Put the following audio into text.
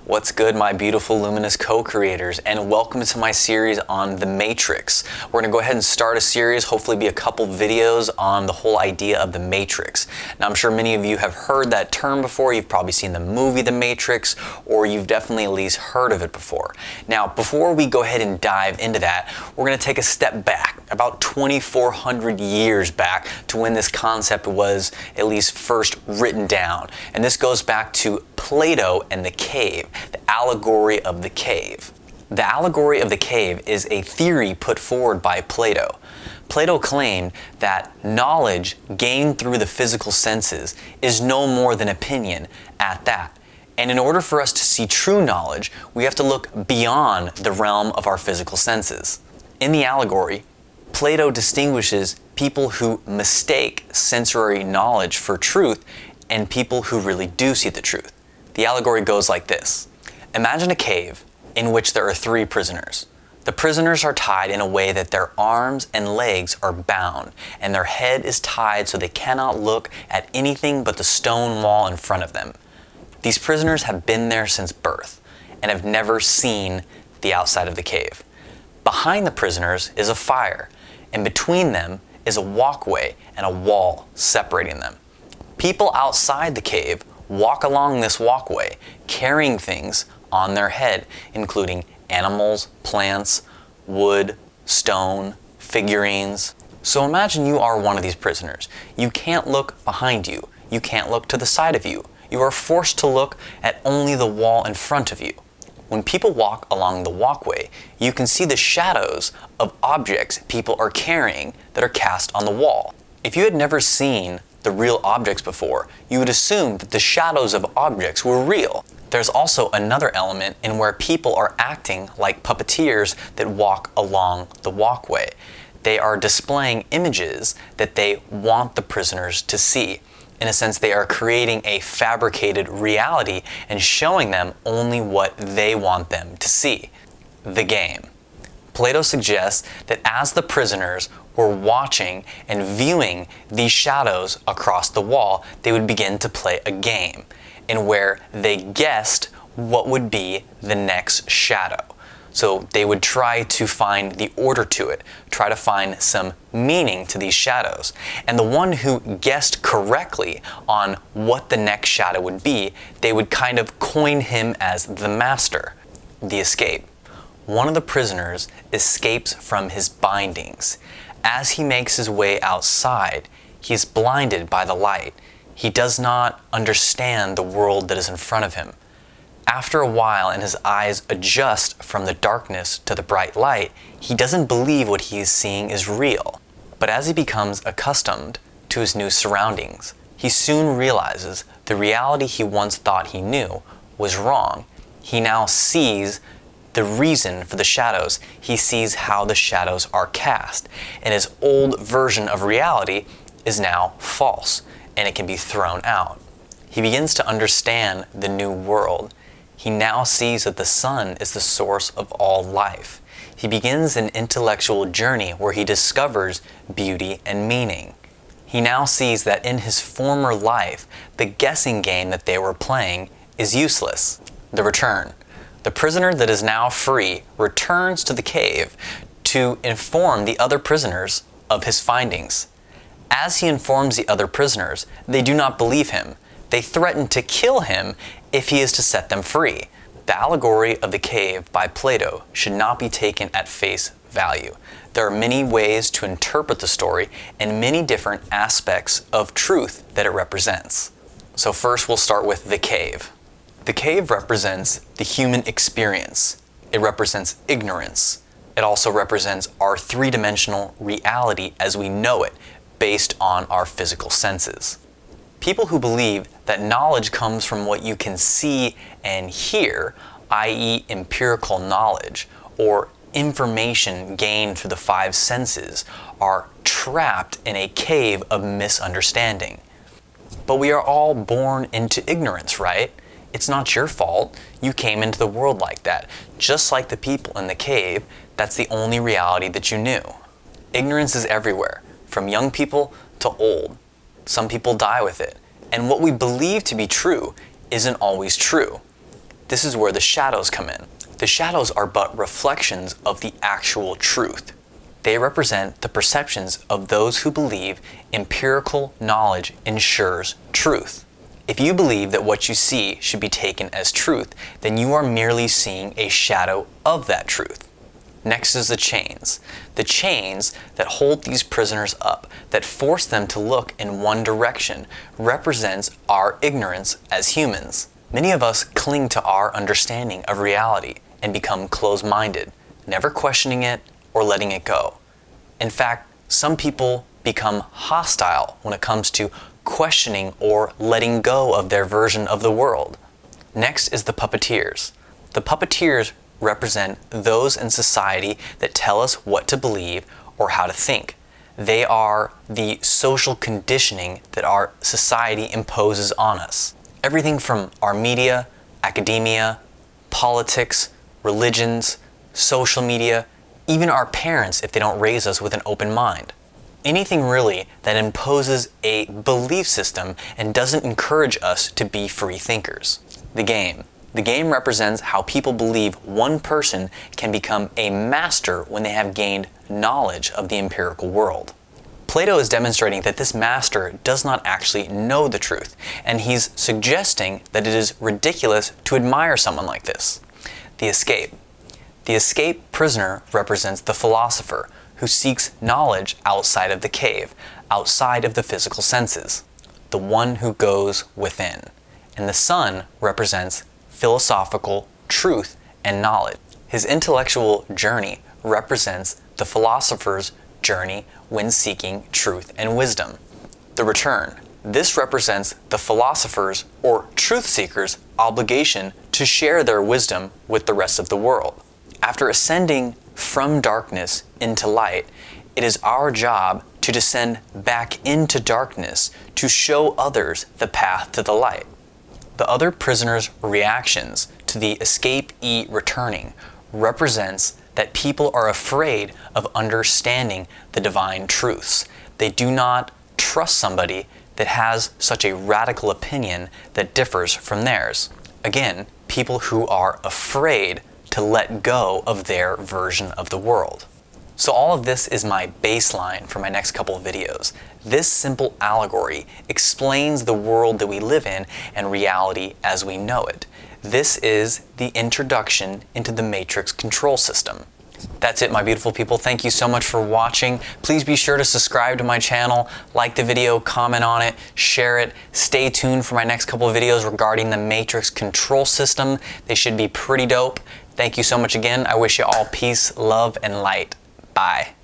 What's good, my beautiful Luminous co-creators, and welcome to my series on the Matrix. We're going to go ahead and start a series, hopefully be a couple videos on the whole idea of the Matrix. Now, I'm sure many of you have heard that term before. You've probably seen the movie The Matrix, or you've definitely at least heard of it before. Now, before we go ahead and dive into that, we're going to take a step back, about 2,400 years back, to when this concept was at least first written down. And this goes back to Plato and the cave, the allegory of the cave. The allegory of the cave is a theory put forward by Plato. Plato claimed that knowledge gained through the physical senses is no more than opinion at that. And in order for us to see true knowledge, we have to look beyond the realm of our physical senses. In the allegory, Plato distinguishes people who mistake sensory knowledge for truth and people who really do see the truth. The allegory goes like this. Imagine a cave in which there are 3 prisoners. The prisoners are tied in a way that their arms and legs are bound, and their head is tied so they cannot look at anything but the stone wall in front of them. These prisoners have been there since birth and have never seen the outside of the cave. Behind the prisoners is a fire, and between them is a walkway and a wall separating them. People outside the cave walk along this walkway carrying things on their head, including animals, plants, wood, stone, figurines. So imagine you are one of these prisoners. You can't look behind you. You can't look to the side of you. You are forced to look at only the wall in front of you. When people walk along the walkway, you can see the shadows of objects people are carrying that are cast on the wall. If you had never seen the real objects before, you would assume that the shadows of objects were real. There's also another element in where people are acting like puppeteers that walk along the walkway. They are displaying images that they want the prisoners to see. In a sense, they are creating a fabricated reality and showing them only what they want them to see. The game. Plato suggests that as the prisoners were watching and viewing these shadows across the wall, they would begin to play a game in where they guessed what would be the next shadow. So they would try to find the order to it, try to find some meaning to these shadows. And the one who guessed correctly on what the next shadow would be, they would kind of coin him as the master. The escape. One of the prisoners escapes from his bindings. As he makes his way outside, he is blinded by the light. He does not understand the world that is in front of him. After a while, and his eyes adjust from the darkness to the bright light, he doesn't believe what he is seeing is real. But as he becomes accustomed to his new surroundings, he soon realizes the reality he once thought he knew was wrong. He now sees the reason for the shadows. He sees how the shadows are cast, and his old version of reality is now false, and it can be thrown out. He begins to understand the new world. He now sees that the sun is the source of all life. He begins an intellectual journey where he discovers beauty and meaning. He now sees that in his former life, the guessing game that they were playing is useless. The return. The prisoner that is now free returns to the cave to inform the other prisoners of his findings. As he informs the other prisoners, they do not believe him. They threaten to kill him if he is to set them free. The allegory of the cave by Plato should not be taken at face value. There are many ways to interpret the story and many different aspects of truth that it represents. So first we'll start with the cave. The cave represents the human experience. It represents ignorance. It also represents our 3-dimensional reality as we know it, based on our physical senses. People who believe that knowledge comes from what you can see and hear, i.e. empirical knowledge, or information gained through the 5 senses, are trapped in a cave of misunderstanding. But we are all born into ignorance, right? It's not your fault. You came into the world like that. Just like the people in the cave, that's the only reality that you knew. Ignorance is everywhere, from young people to old. Some people die with it. And what we believe to be true isn't always true. This is where the shadows come in. The shadows are but reflections of the actual truth. They represent the perceptions of those who believe empirical knowledge ensures truth. If you believe that what you see should be taken as truth, then you are merely seeing a shadow of that truth. Next is the chains. The chains that hold these prisoners up, that force them to look in one direction, represents our ignorance as humans. Many of us cling to our understanding of reality and become closed-minded, never questioning it or letting it go. In fact, some people become hostile when it comes to questioning or letting go of their version of the world. Next is the puppeteers. The puppeteers represent those in society that tell us what to believe or how to think. They are the social conditioning that our society imposes on us. Everything from our media, academia, politics, religions, social media, even our parents if they don't raise us with an open mind. Anything really that imposes a belief system and doesn't encourage us to be free thinkers. The game. The game represents how people believe one person can become a master when they have gained knowledge of the empirical world. Plato is demonstrating that this master does not actually know the truth, and he's suggesting that it is ridiculous to admire someone like this. The escape. The escaped prisoner represents the philosopher who seeks knowledge outside of the cave, outside of the physical senses, the one who goes within. And the sun represents philosophical truth and knowledge. His intellectual journey represents the philosopher's journey when seeking truth and wisdom. The return. This represents the philosopher's or truth seeker's obligation to share their wisdom with the rest of the world. After ascending from darkness into light, it is our job to descend back into darkness to show others the path to the light. The other prisoner's reactions to the escapee returning represents that people are afraid of understanding the divine truths. They do not trust somebody that has such a radical opinion that differs from theirs. Again, people who are afraid to let go of their version of the world. So all of this is my baseline for my next couple of videos. This simple allegory explains the world that we live in and reality as we know it. This is the introduction into the matrix control system. That's it, my beautiful people. Thank you so much for watching. Please be sure to subscribe to my channel, like the video, comment on it, share it. Stay tuned for my next couple of videos regarding the matrix control system. They should be pretty dope. Thank you so much again. I wish you all peace, love, and light. Bye.